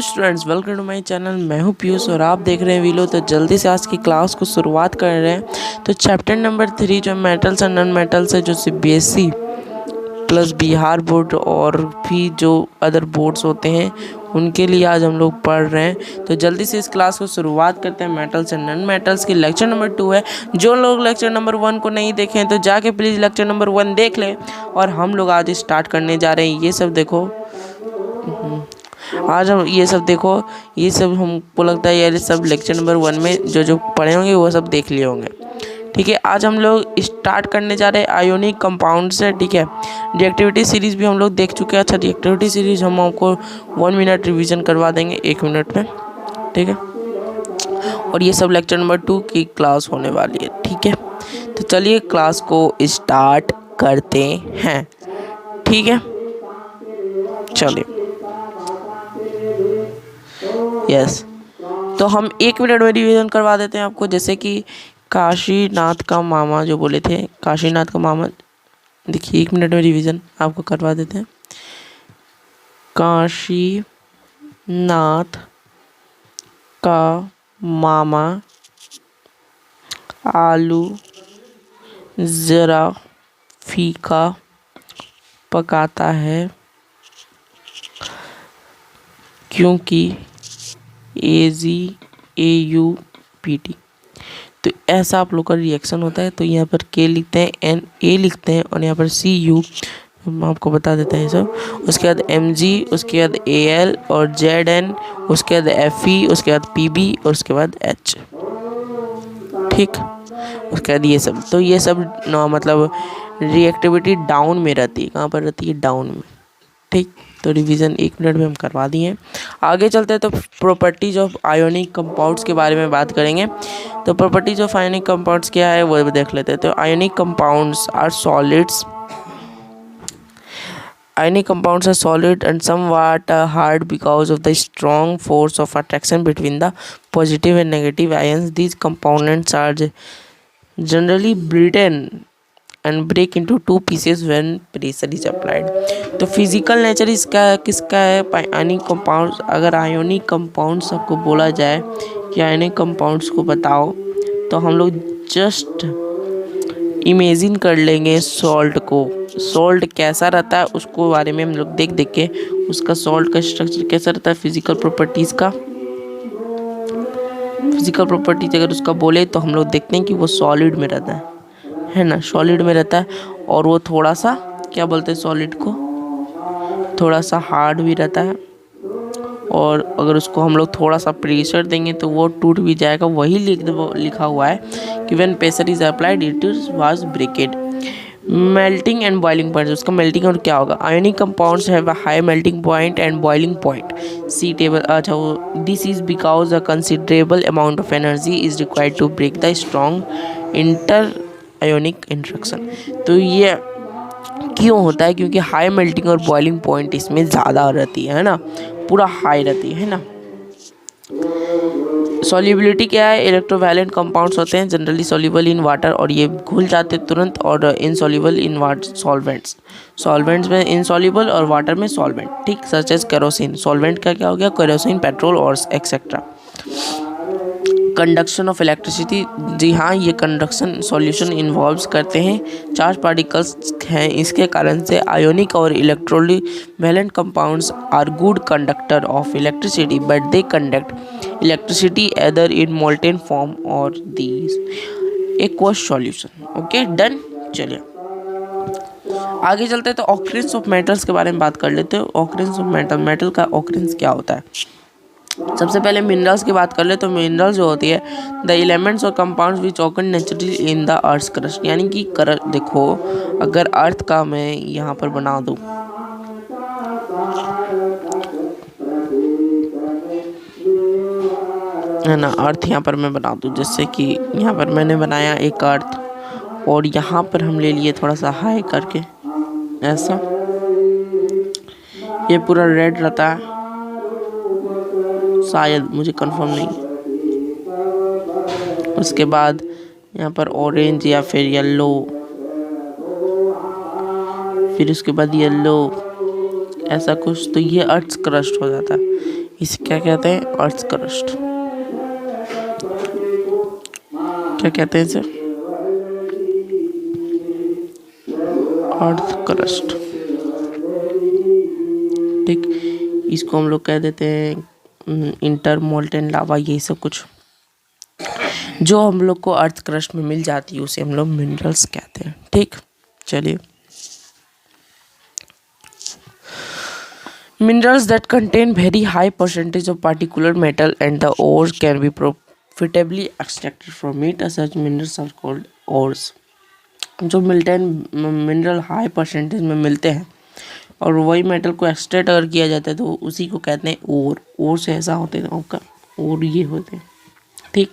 Students, welcome to my channel. मैं हूं पीयूष और आप देख रहे हैं वीलो। तो जल्दी से आज की क्लास को शुरुआत कर रहे हैं। तो चैप्टर नंबर 3 जो मेटल्स एंड नॉन मेटल्स है, जो सीबीएसई प्लस बिहार बोर्ड और भी जो अदर बोर्ड्स होते हैं उनके लिए आज हम लोग पढ़ रहे हैं। तो जल्दी से इस क्लास को शुरुआत करते हैं। मेटल्स एंड नॉन मेटल्स की लेक्चर नंबर 2 है। जो लोग लेक्चर नंबर 1 को नहीं देखें तो जाके प्लीज़ लेक्चर नंबर 1 देख लें। और हम लोग आज स्टार्ट करने जा रहे हैं। ये सब देखो, आज हम ये सब देखो, ये सब हमको लगता है यार सब लेक्चर नंबर 1 में जो जो पढ़े होंगे वो सब देख लिए होंगे। ठीक है, आज हम लोग स्टार्ट करने जा रहे हैं आयोनिक कंपाउंड से। ठीक है, रिएक्टिविटी सीरीज भी हम लोग देख चुके हैं। अच्छा, रिएक्टिविटी सीरीज हम आपको 1 मिनट रिवीजन करवा देंगे 1 मिनट में। ठीक है, और ये सब लेक्चर नंबर 2 की क्लास होने वाली है। ठीक है, तो चलिए क्लास को स्टार्ट करते हैं। ठीक है, चलिए। यस, तो हम 1 मिनट में रिवीजन करवा देते हैं आपको। जैसे कि काशीनाथ का मामा जो बोले थे, काशीनाथ का मामा, देखिए 1 मिनट में रिवीजन आपको करवा देते हैं। काशीनाथ का मामा आलू ज़रा फीका पकाता है क्योंकि AGAUPT। तो ऐसा आप लोग का रिएक्शन होता है। तो यहाँ पर K लिखते हैं, NA लिखते हैं, और यहाँ पर CU हम आपको बता देते हैं सब। उसके बाद MG, उसके बाद AL और ZN, उसके बाद FE, उसके बाद PB और उसके बाद H। ठीक, उसके बाद ये सब। तो ये सब मतलब रिएक्टिविटी डाउन में रहती है। कहाँ पर रहती है? डाउन में। ठीक, तो रिवीजन 1 मिनट में हम करवा दिए। आगे चलते हैं तो प्रॉपर्टीज ऑफ आयोनिक कंपाउंड्स के बारे में बात करेंगे। तो प्रॉपर्टीज ऑफ आयोनिक कंपाउंड्स क्या है वो देख लेते हैं। तो ionic compounds are solids. Ionic compounds are solid and somewhat hard because of the strong force of attraction between the positive and negative ions. These components are generally brittle and break into 2 pieces when pressure is applied. तो physical nature इसका किसका है? Ionic compounds. अगर ionic compounds आपको बोला जाए कि ionic compounds को बताओ, तो हम लोग जस्ट इमेजिन कर लेंगे सॉल्ट को। सॉल्ट कैसा रहता है उसको बारे में हम लोग देख के उसका सॉल्ट का स्ट्रक्चर कैसा रहता है, फिजिकल प्रॉपर्टीज़ का। फिजिकल प्रॉपर्टीज अगर उसका बोले तो हम लोग देखते हैं कि वो सॉलिड में रहता है ना, सॉलिड में रहता है। और वो थोड़ा सा क्या बोलते हैं सॉलिड को, थोड़ा सा हार्ड भी रहता है। और अगर उसको हम लोग थोड़ा सा प्रेशर देंगे तो वो टूट भी जाएगा। वही लिखा हुआ है कि when pressure is applied it was breaked. Melting and boiling point, उसका मेल्टिंग और क्या होगा? Ionic compounds have a high melting point and boiling point. See table. अच्छा, this is because a considerable amount of energy is required to break the strong inter ionic interaction. तो ये क्यों होता है? क्योंकि हाई मेल्टिंग और boiling point इसमें ज़्यादा रहती है ना, पूरा हाई रहती है ना। सॉल्युबिलिटी क्या है? इलेक्ट्रोवैलेंट कंपाउंड्स होते हैं, जनरली सॉल्युबल इन वाटर, और ये घुल जाते तुरंत, और insoluble in water solvents. Solvents में इनसॉल्युबल और वाटर में सॉल्वेंट। ठीक, सच एज केरोसिन। सॉल्वेंट का क्या हो गया? केरोसिन, पेट्रोल और एक्सेट्रा। कंडक्शन ऑफ इलेक्ट्रिसिटी, जी हाँ, ये कंडक्शन सॉल्यूशन इन्वॉल्व्स करते हैं। चार्ज पार्टिकल्स हैं, इसके कारण से आयोनिक और electrovalent compounds are good conductor of electricity but they conduct electricity either in molten form और these aqueous solution. Okay, done. चलिए आगे चलते हैं। तो ऑकरेंस ऑफ मेटल्स के बारे में बात कर लेते हैं। ऑकरेंस ऑफ मेटल, मेटल का ऑकरेंस क्या होता है? सबसे पहले मिनरल्स की बात कर ले तो मिनरल्स जो होती है द एलिमेंट्स और compounds which occur naturally in the earth crust. यानी कि देखो, अगर अर्थ का मैं यहाँ पर बना दूँ, है ना, अर्थ यहाँ पर मैं बना दूँ, जैसे कि यहाँ पर मैंने बनाया एक अर्थ, और यहाँ पर हम ले लिए थोड़ा सा हाई करके ऐसा, ये पूरा रेड रहता है शायद, मुझे कंफर्म नहीं। उसके बाद यहाँ पर ऑरेंज या फिर येलो, फिर उसके बाद येलो, ऐसा कुछ। तो ये अर्थ क्रस्ट हो जाता है। इसे क्या कहते हैं? Earth crust. क्या कहते हैं इसे? Earth crust. ठीक, इसको हम लोग कह देते हैं इंटर मोल्टेन लावा, ये सब कुछ जो हम लोग को अर्थ क्रस्ट में मिल जाती है उसे हम लोग मिनरल्स कहते हैं। ठीक, चलिए। Minerals that contain very high percentage of particular metal and the ores can be profitably extracted from it. As such, minerals are called ores. जो मिलते हैं मिनरल हाई परसेंटेज में मिलते हैं और वही मेटल को एक्सट्रैक्ट अगर किया जाता है तो उसी को कहते हैं ओर। ओर से ऐसा होते हैं आपका ओर ये होते हैं। ठीक,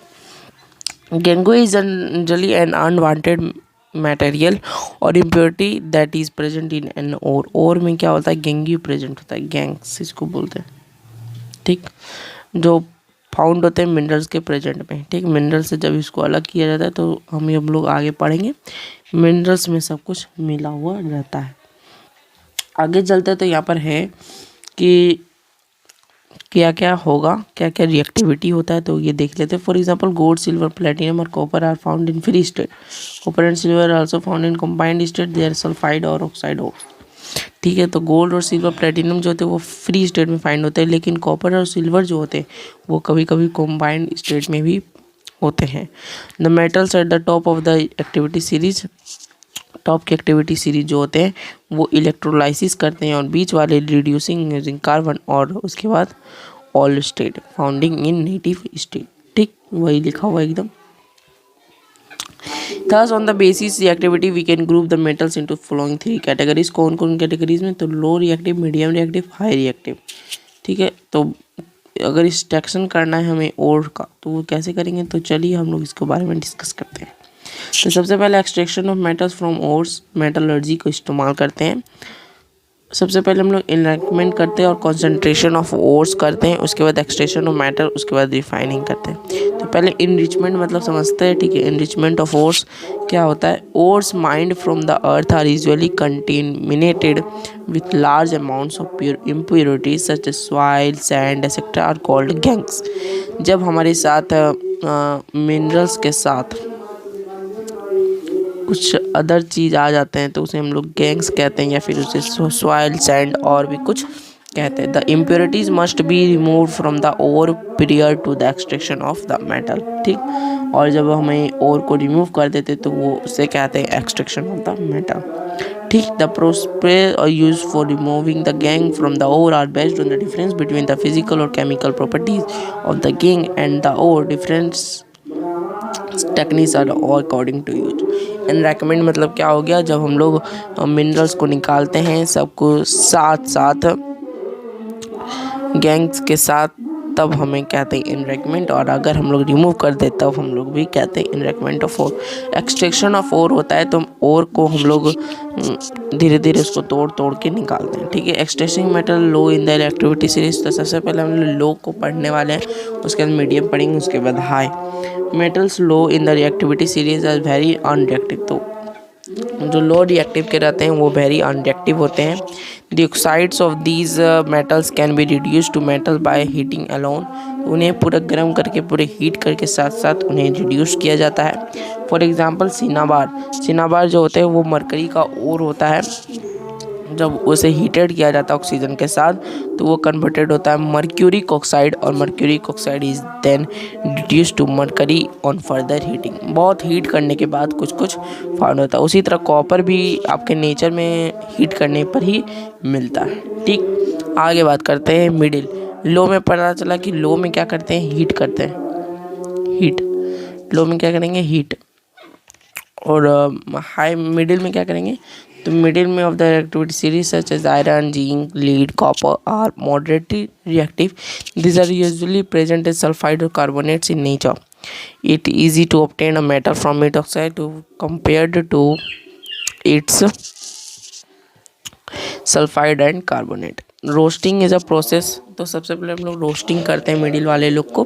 gangue is generally an unwanted material और impurity that is present in an ore में क्या होता है? गेंगी प्रेजेंट होता है, गैंग्स इसको बोलते हैं। ठीक, जो फाउंड होते हैं मिनरल्स के प्रेजेंट में। ठीक, मिनरल से जब इसको अलग किया जाता है तो हम लोग आगे पढ़ेंगे मिनरल्स में सब कुछ मिला हुआ रहता है। आगे चलते तो यहाँ पर है कि क्या क्या होगा, क्या क्या रिएक्टिविटी होता है, तो ये देख लेते हैं। For example gold, silver, platinum और copper are found in free state. Copper and silver are also found in combined state, they are sulphide और ऑक्साइड ओर्स। ठीक है, तो गोल्ड और सिल्वर, प्लेटिनम जो होते हैं वो फ्री स्टेट में फाइंड होते हैं, लेकिन कॉपर और सिल्वर जो होते हैं वो कभी कभी कंबाइंड स्टेट में भी होते हैं। The metals at the top of the activity series, top की एक्टिविटी सीरीज जो होते हैं वो इलेक्ट्रोलाइसिस करते हैं और बीच वाले रिड्यूसिंग यूजिंग कार्बन और उसके बाद all state founding in native state. ठीक, वही लिखा हुआ एकदम। Thus on the basis reactivity we can group the metals into following three categories। कौन कौन कैटेगरीज में? तो low reactive, medium reactive, high reactive. ठीक है, तो अगर एक्सट्रैक्शन करना है हमें ओर का तो वो कैसे करेंगे, तो चलिए हम लोग इसके बारे में डिस्कस करते हैं। तो सबसे पहले extraction of metals from ores, metallurgy को इस्तेमाल करते हैं। सबसे पहले हम लोग इनलाइटमेंट करते हैं और कंसंट्रेशन ऑफ ओर्स करते हैं, उसके बाद एक्सट्रैक्शन ऑफ मेटल, उसके बाद रिफाइनिंग करते हैं। तो पहले इनरिचमेंट मतलब समझते हैं। ठीक है, इनरिचमेंट ऑफ ओर्स क्या होता है? Ores mined from the earth are usually contaminated with large amounts of impurities such as soil, sand etcetera are called gangues. जब हमारे साथ मिनरल्स के साथ कुछ अदर चीज़ आ जाते हैं तो उसे हम लोग गैंग्स कहते हैं या फिर उसे सॉइल, सैंड और भी कुछ कहते हैं। The impurities must be remove from the ore prior to the extraction of the metal. ठीक, और जब हमें ओर को रिमूव कर देते तो वो उसे कहते हैं एक्सट्रैक्शन ऑफ द मेटल। ठीक, the process use for removing the gangue from the ore are based on the difference between the physical और chemical properties of the gangue and the ore. Difference techniques are all according to use. Enrichment मतलब क्या हो गया? जब हम लोग minerals को निकालते हैं सबको साथ साथ गैंग्स के साथ, तब हमें कहते हैं इनरैकमेंट, और अगर हम लोग रिमूव कर दे तब हम लोग भी कहते हैं enrichment of ore. Extraction of ore होता है तो ओर को हम लोग धीरे धीरे उसको तोड़ तोड़ के निकालते हैं। ठीक है, extraction metal low in the activity series. तो सबसे पहले हम लोग लो को पढ़ने वाले हैं, उसके बाद मीडियम पढ़ेंगे, उसके बाद high. Metals low in the reactivity series are very unreactive. तो जो लो रिएक्टिव के रहते हैं वो वेरी अनरिएक्टिव होते हैं। The oxides of these metals can be reduce to metal by heating alone. उन्हें पूरा गर्म करके पूरे हीट करके साथ साथ उन्हें रिड्यूस किया जाता है। फॉर एग्जांपल सिनाबार जो होते हैं वो मरकरी का ओर होता है। जब उसे हीटेड किया जाता है ऑक्सीजन के साथ तो वो कन्वर्टेड होता है मर्क्यूरिक ऑक्साइड, और mercuric oxide is then reduce to mercury on further heating. बहुत हीट करने के बाद कुछ कुछ फाउंड होता है। उसी तरह कॉपर भी आपके नेचर में हीट करने पर ही मिलता है। ठीक, आगे बात करते हैं मिडिल। लो में पता चला कि लो में क्या करते हैं? हीट करते हैं, हीट। लो में क्या करेंगे? हीट। और हाई मिडिल में क्या करेंगे? तो मिडिल में of the reactivity series such as iron, zinc, lead, copper are moderately reactive. These are usually present as sulfide or carbonates in nature. It is easy to obtain a metal from its oxide compared to its sulphide and carbonate. Roasting is a process. तो सबसे पहले हम लोग roasting करते हैं middle वाले लोग को,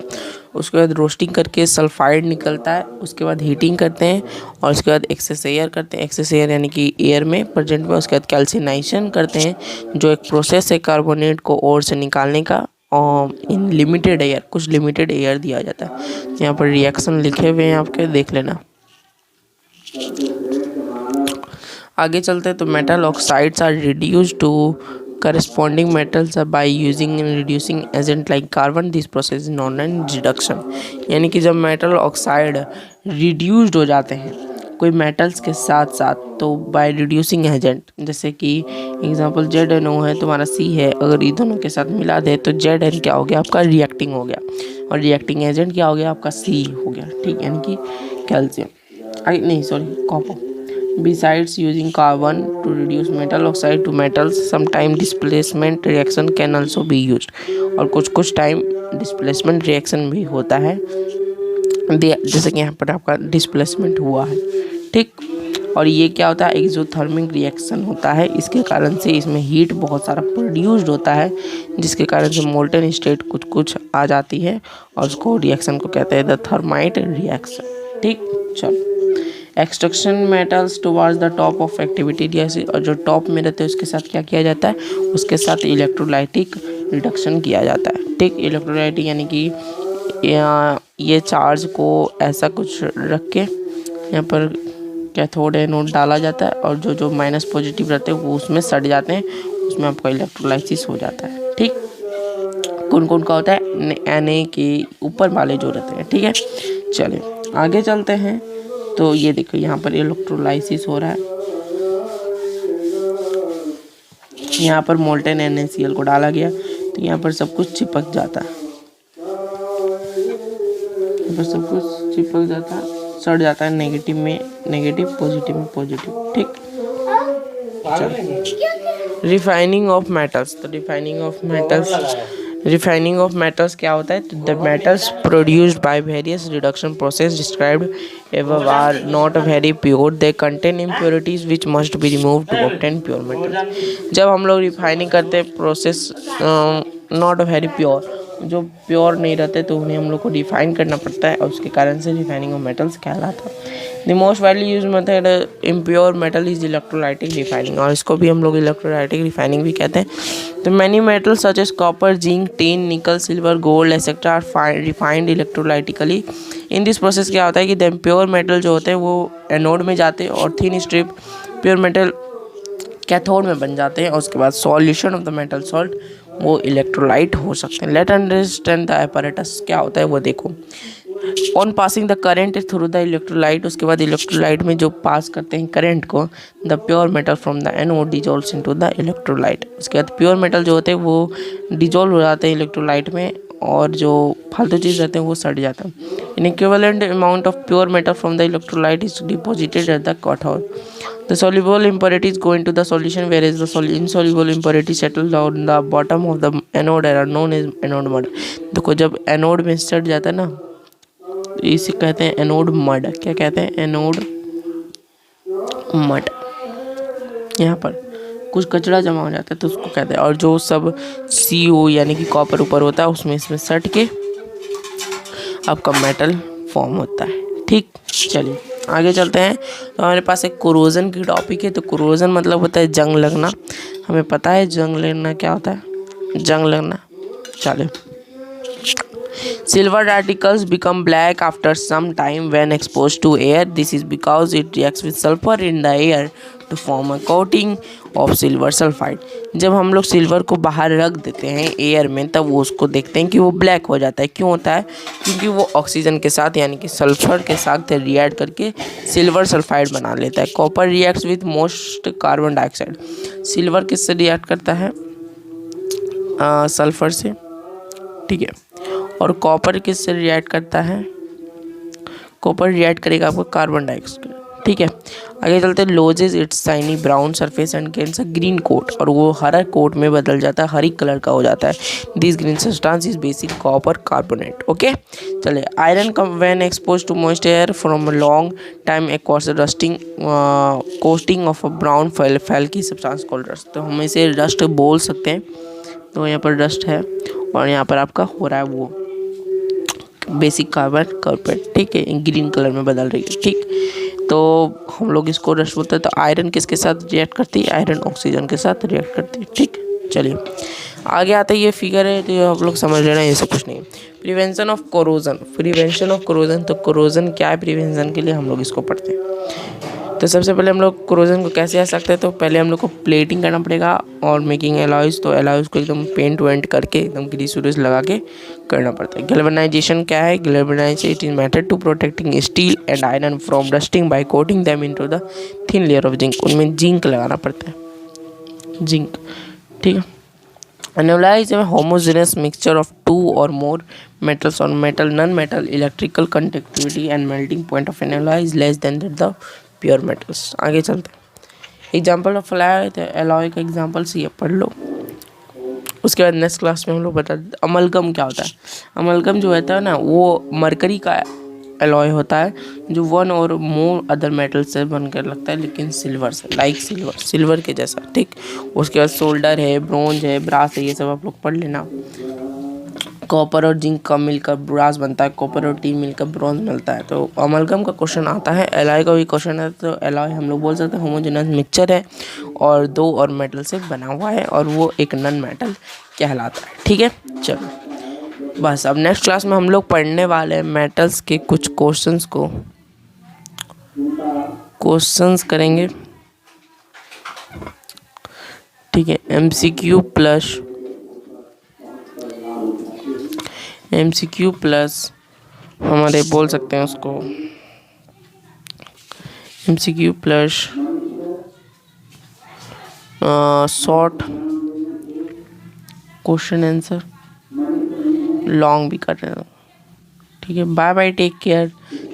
उसके बाद रोस्टिंग करके सल्फाइड निकलता है, उसके बाद हीटिंग करते हैं और उसके बाद एक्सेस एयर करते हैं। एक्सेस एयर यानी कि एयर में प्रेजेंट में। उसके बाद कैल्सिनाइजेशन करते हैं जो एक प्रोसेस है कार्बोनेट को ओर से निकालने का, इन लिमिटेड एयर, कुछ लिमिटेड एयर दिया जाता है। यहाँ पर रिएक्शन लिखे हुए हैं आपके, देख लेना। आगे चलते हैं तो metal oxides are reduced to corresponding metals by using reducing agent like carbon. This process is known as reduction। यानी कि जब मेटल ऑक्साइड रिड्यूस्ड हो जाते हैं कोई मेटल्स के साथ साथ, तो बाय रिड्यूसिंग एजेंट, जैसे कि एग्जांपल ZnO है, तुम्हारा C है, अगर ये दोनों के साथ मिला दे तो Zn क्या हो गया आपका, रिएक्टिंग हो गया, और रिएक्टिंग एजेंट क्या हो गया आपका, C हो गया। ठीक, यानी कि कैल्शियम, नहीं sorry, copper. Besides using carbon to reduce metal oxide to metals, sometime displacement reaction can also be used। और कुछ टाइम डिस्प्लेसमेंट रिएक्शन भी होता है, जैसे कि यहाँ पर आपका डिस्प्लेसमेंट हुआ है। ठीक, और ये क्या होता है, एक्सोथर्मिक रिएक्शन होता है। इसके कारण से इसमें हीट बहुत सारा प्रोड्यूस्ड होता है, जिसके कारण से मोल्टन स्टेट कुछ आ जाती है, और उसको रिएक्शन को कहते हैं द थर्माइट रिएक्शन। ठीक, चलो। Extraction metals towards the top of activity, जैसे और जो टॉप में रहते हैं उसके साथ क्या किया जाता है, उसके साथ इलेक्ट्रोलाइटिक रिडक्शन किया जाता है। ठीक, इलेक्ट्रोलाइटिक यानी कि ये चार्ज को ऐसा कुछ रख के यहाँ पर कैथोड एनोड डाला जाता है, और जो माइनस पॉजिटिव रहते हैं वो उसमें सट जाते हैं, उसमें आपका इलेक्ट्रोलाइसिस हो जाता है। ठीक, कौन का होता है, Na के ऊपर वाले जो रहते हैं। ठीक है, चलिए आगे चलते हैं। तो ये देखो यहाँ पर इलेक्ट्रोलाइसिस हो रहा है, यहाँ पर मोल्टेन NaCl को डाला गया, तो यहाँ पर सब कुछ चिपक जाता है, यहाँ पर सब कुछ चिपक जाता है, सड़ जाता है, नेगेटिव में नेगेटिव, पॉजिटिव में पॉजिटिव। ठीक, रिफाइनिंग ऑफ मेटल्स। तो रिफाइनिंग ऑफ मेटल्स क्या होता है, the metals produced by various reduction process described above are not very pure, they contain impurities which must be remove to obtain pure metal. जब हम लोग refining करते हैं process not very pure, जो pure नहीं रहते तो उन्हें हम लोग को रिफाइन करना पड़ता है, और उसके कारण से रिफाइनिंग ऑफ मेटल्स कहलाता है। The most widely use method impure metal is electrolytic refining, और इसको भी हम लोग इलेक्ट्रोलाइटिक रिफाइनिंग भी कहते हैं। तो many metals such as copper, zinc, tin, nickel, silver, gold etcetera are refined electrolytically. In this process क्या होता है कि द प्योर मेटल जो होते हैं वो एनोड में जाते हैं, और thin strip pure metal cathode में बन जाते हैं, और उसके बाद solution of the metal salt वो इलेक्ट्रोलाइट हो सकते हैं। लेट अंडरस्टैंड द apparatus, क्या होता है वो देखो। On passing the current through the electrolyte, उसके बाद इलेक्ट्रोलाइट में जो पास करते हैं करंट को, the pure metal from the anode dissolves into the electrolyte. उसके बाद प्योर मेटल जो होते हैं वो डिजोल्व हो जाते हैं इलेक्ट्रोलाइट में, और जो फालतू चीज़ रहते हैं वो सड़ जाता है। In equivalent amount of pure metal from the electrolyte is deposited at the cathode. The soluble impurities go into the solution, whereas the insoluble impurities settle down the bottom of the anode and are known as anode mud। देखो जब anode में सट जाता है ना, इसे कहते हैं एनोड मड। क्या कहते हैं, एनोड मड। यहाँ पर कुछ कचरा जमा हो जाता है तो उसको कहते हैं, और जो सब CO यानी कि कॉपर ऊपर होता है उसमें इसमें सट के आपका मेटल फॉर्म होता है। ठीक, चलिए आगे चलते हैं। तो हमारे पास एक कोरोजन की टॉपिक है। तो कोरोजन मतलब होता है जंग लगना। हमें पता है जंग लगना क्या होता है, जंग लगना। चलिए, silver particles become black after some time when exposed to air. This is because it reacts with sulfur in the air to form a coating of silver sulfide। जब हम लोग सिल्वर को बाहर रख देते हैं एयर में, तब वो उसको देखते हैं कि वो ब्लैक हो जाता है। क्यों होता है, क्योंकि वो ऑक्सीजन के साथ यानी कि सल्फर के साथ रिएक्ट करके सिल्वर सल्फाइड बना लेता है। Copper reacts with most carbon dioxide. Silver किससे रिएक्ट करता है, सल्फर से। ठीक है, और कॉपर किससे रिएक्ट करता है, कॉपर रिएक्ट करेगा आपको कार्बन डाइऑक्साइड। ठीक है, आगे चलते हैं। Loses its shiny brown surface and gains a green coat, और वो हरा कोट में बदल जाता है, हरी कलर का हो जाता है। This green substance is basic copper carbonate. Okay, चलिए। Iron when expose to moist air from a long time acquires rusting coating of a brown flaky substance called rust. तो हम इसे रस्ट बोल सकते हैं। तो यहाँ पर रस्ट है, और यहाँ पर आपका हो रहा है वो बेसिक कार्बन कार्बोनेट। ठीक है, ग्रीन कलर में बदल रही है। ठीक, तो हम लोग इसको रस्ट बोलते हैं। तो आयरन किसके साथ रिएक्ट करती है, आयरन ऑक्सीजन के साथ रिएक्ट करती है। ठीक, चलिए आगे आता है ये फिगर है तो ये आप लोग समझ लेना, ये सब कुछ नहीं है। Prevention of corrosion, prevention of corrosion, तो कोरोजन क्या है, प्रिवेंशन के लिए हम लोग इसको पढ़ते हैं। तो सबसे पहले हम लोग कोरोजन को कैसे आ सकते हैं, तो पहले हम लोग को प्लेटिंग करना पड़ेगा और मेकिंग एलॉयज, तो एलॉयज को एकदम पेंट वेंट करके एकदम ग्रीस व्रीस लगा के करना पड़ता है। गैल्वेनाइजेशन क्या है, galvanization it is method to protecting steel and iron from dusting by coating them into the thin layer of zinc, उनमें जिंक लगाना पड़ता है, जिंक, ठीक है। Analyze a homogeneous mixture of two or more metals or metal non-metal electrical conductivity and melting point of an alloy is less than that the pure metals। आगे चलते हैं। Example of alloy का example सी पढ़ लो, उसके बाद next class में हम लोग बता देते अमलगम क्या होता है। अमलगम जो होता है ना वो मरकरी का एलॉय होता है जो वन और मोर अदर मेटल से बनकर लगता है, लेकिन सिल्वर से, लाइक सिल्वर, सिल्वर के जैसा, ठीक। उसके बाद सोल्डर है, ब्रोंज है, ब्रास है, ये सब आप लोग पढ़ लेना। कॉपर और जिंक का मिलकर ब्रास बनता है, कॉपर और टी मिलकर ब्रॉन्ज मिलता है। तो अमलगम का क्वेश्चन आता है, एलॉय का भी क्वेश्चन है। तो एलॉय हम लोग बोल सकते हैं होमोजेनस मिक्सचर है और दो और मेटल से बना हुआ है और वो एक नॉन मेटल कहलाता है, ठीक है। चलो बस अब नेक्स्ट क्लास में हम लोग पढ़ने वाले हैं मेटल्स के कुछ क्वेश्चंस करेंगे, ठीक है। एमसीक्यू प्लस हमारे बोल सकते हैं उसको MCQ plus short question answer, long भी कर रहे हो, ठीक है। बाय बाय, टेक केयर,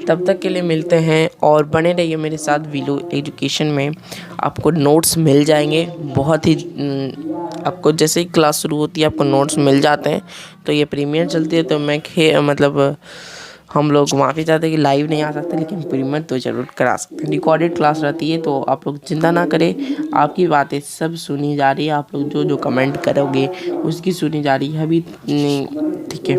तब तक के लिए मिलते हैं और बने रहिए मेरे साथ विलो एजुकेशन में। आपको नोट्स मिल जाएंगे बहुत ही, आपको जैसे ही क्लास शुरू होती है आपको नोट्स मिल जाते हैं। तो ये प्रीमियर चलती है तो मैं हम लोग माफ़ी चाहते हैं कि लाइव नहीं आ सकते, लेकिन प्रीमियर तो ज़रूर करा सकते हैं। रिकॉर्डेड क्लास रहती है तो आप लोग चिंता ना करें, आपकी बातें सब सुनी जा रही है, आप लोग जो जो कमेंट करोगे उसकी सुनी जा रही है अभी, ठीक है।